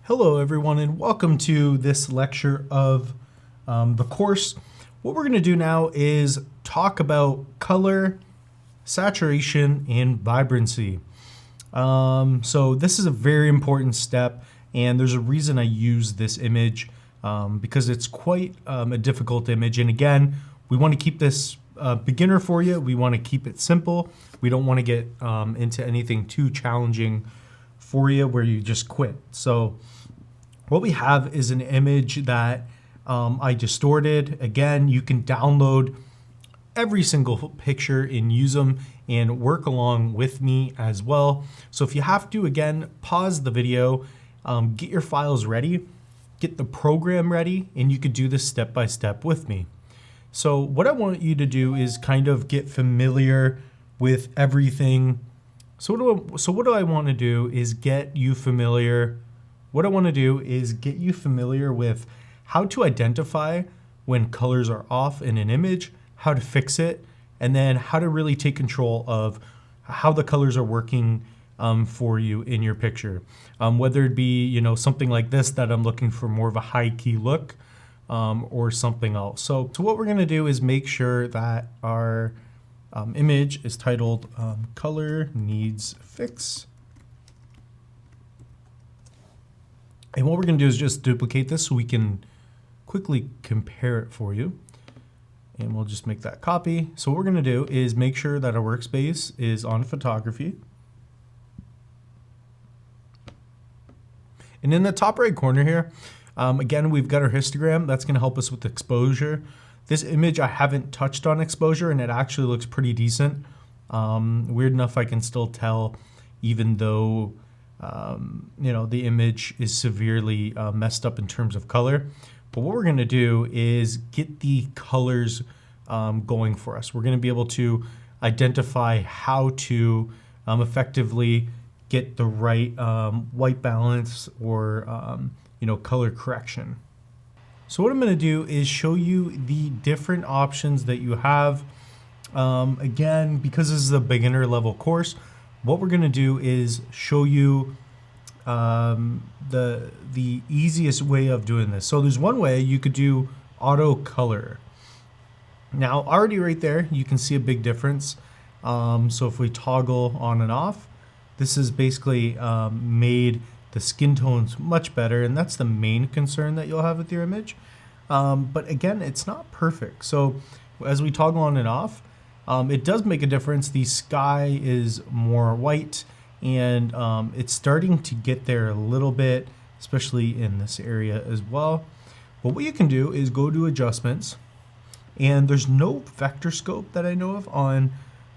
Hello everyone and welcome to this lecture of the course. What we're going to do now is talk about color, saturation, and vibrancy. So this is a very important step, and there's a reason I use this image because it's quite a difficult image. And again, we want to keep this beginner for you. We want to keep it simple. We don't want to get into anything too challenging for you where you just quit. So what we have is an image that I distorted. Again, you can download every single picture and use them and work along with me as well. So if you have to, again, pause the video, get your files ready, get the program ready, and you could do this step by step with me. So what I want you to do is kind of get familiar with everything. So what do I want to do is get you familiar. What I want to do is get you familiar with how to identify when colors are off in an image, how to fix it, and then how to really take control of how the colors are working for you in your picture. Whether it be, something like this that I'm looking for more of a high key look or something else. So what we're going to do is make sure that our image is titled Color Needs Fix. And what we're going to do is just duplicate this so we can quickly compare it for you. And we'll just make that copy. So what we're going to do is make sure that our workspace is on photography. And in the top right corner here, again, we've got our histogram. That's going to help us with exposure. This image, I haven't touched on exposure, and it actually looks pretty decent. Weird enough, I can still tell, even though the image is severely messed up in terms of color. But what we're going to do is get the colors going for us. We're going to be able to identify how to effectively get the right white balance or color correction. So what I'm going to do is show you the different options that you have. Again, because this is a beginner level course, what we're going to do is show you the easiest way of doing this. So there's one way you could do auto color. Now already right there you can see a big difference. So if we toggle on and off, this is basically made the skin tones much better, and that's the main concern that you'll have with your image. But again, it's not perfect. So as we toggle on and off, it does make a difference. The sky is more white, and it's starting to get there a little bit, especially in this area as well. But what you can do is go to adjustments, and there's no vector scope that I know of on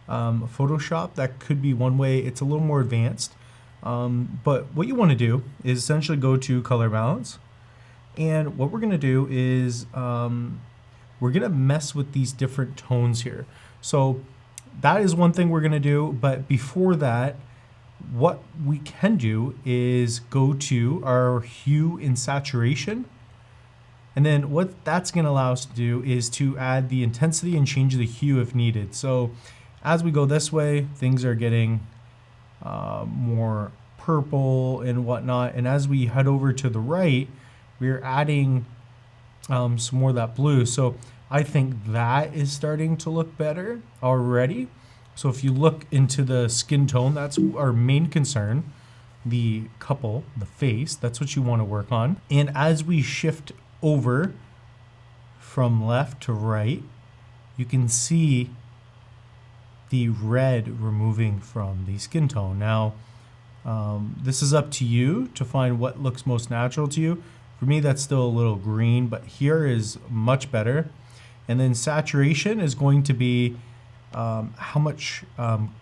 Photoshop. That could be one way. It's a little more advanced. But what you want to do is essentially go to color balance. And what we're going to do is we're going to mess with these different tones here. So that is one thing we're going to do. But before that, what we can do is go to our hue and saturation. And then what that's going to allow us to do is to add the intensity and change the hue if needed. So as we go this way, things are getting more purple and whatnot. And as we head over to the right, we're adding some more of that blue. So I think that is starting to look better already. So if you look into the skin tone, that's our main concern. The couple, the face, that's what you want to work on. And as we shift over from left to right, you can see the red removing from the skin tone. Now, this is up to you to find what looks most natural to you. For me, that's still a little green, but here is much better. And then saturation is going to be how much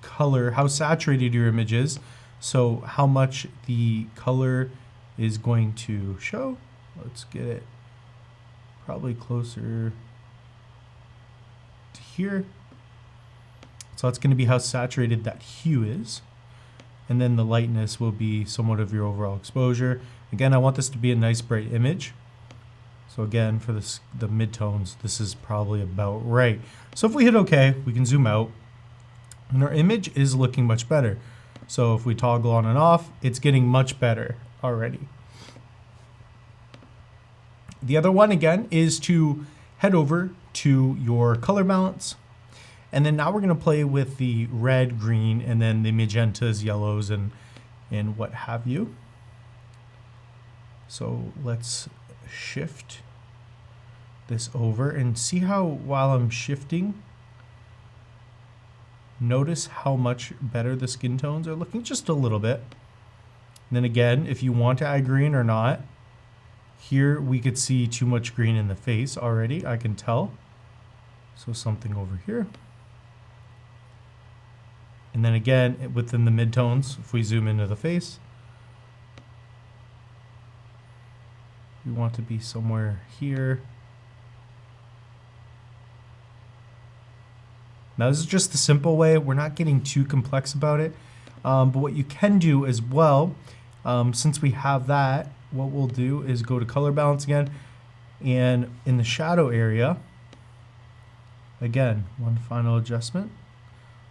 color, how saturated your image is. So how much the color is going to show. Let's get it probably closer to here. So that's going to be how saturated that hue is. And then the lightness will be somewhat of your overall exposure. Again, I want this to be a nice bright image. So again, for this, the midtones, this is probably about right. So if we hit OK, we can zoom out. And our image is looking much better. So if we toggle on and off, it's getting much better already. The other one, again, is to head over to your color balance. And then now we're going to play with the red, green, and then the magentas, yellows, and what have you. So let's shift this over and see how, while I'm shifting, notice how much better the skin tones are looking, just a little bit. And then again, if you want to add green or not, here we could see too much green in the face already, I can tell. So something over here. And then again, within the midtones, if we zoom into the face, we want to be somewhere here. Now this is just the simple way. We're not getting too complex about it. But what you can do as well, since we have that, what we'll do is go to color balance again. And in the shadow area, again, one final adjustment.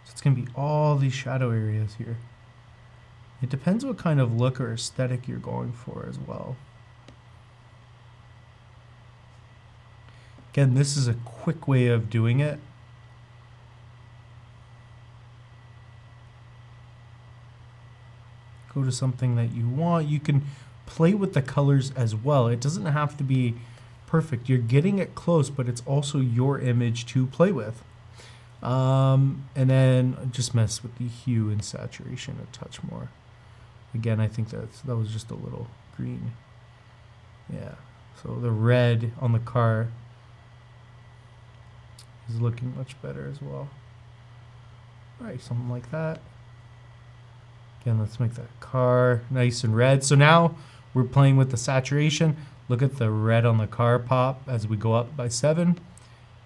So it's going to be all these shadow areas here. It depends what kind of look or aesthetic you're going for as well. Again, this is a quick way of doing it. Go to something that you want. You can play with the colors as well. It doesn't have to be perfect. You're getting it close, but it's also your image to play with. And then just mess with the hue and saturation a touch more. Again, I think that was just a little green. Yeah. So the red on the car is looking much better as well. All right, something like that. Again, let's make that car nice and red. So now we're playing with the saturation. Look at the red on the car pop as we go up by 7.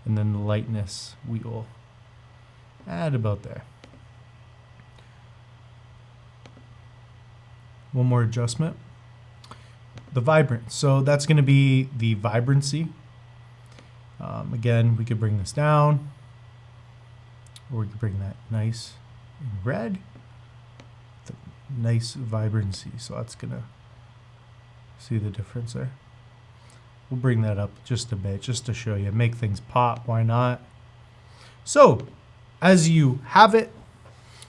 And then the lightness we will add about there. One more adjustment. The vibrance. So that's going to be the vibrancy. Again, we could bring this down. Or we could bring that nice in red. Nice vibrancy, so that's gonna see the difference there. We'll bring that up just a bit just to show you, make things pop, why not? So as you have it,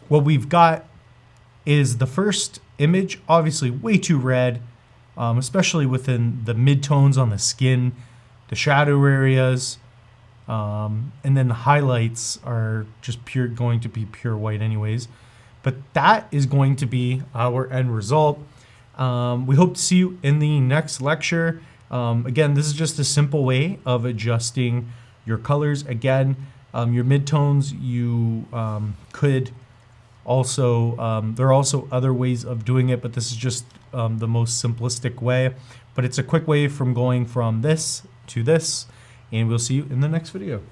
what we've got is the first image, obviously way too red, especially within the midtones on the skin, the shadow areas, and then the highlights are just going to be pure white anyways. But that is going to be our end result. We hope to see you in the next lecture. Again, this is just a simple way of adjusting your colors. Again, your midtones, you could also, there are also other ways of doing it, but this is just the most simplistic way. But it's a quick way from going from this to this, and we'll see you in the next video.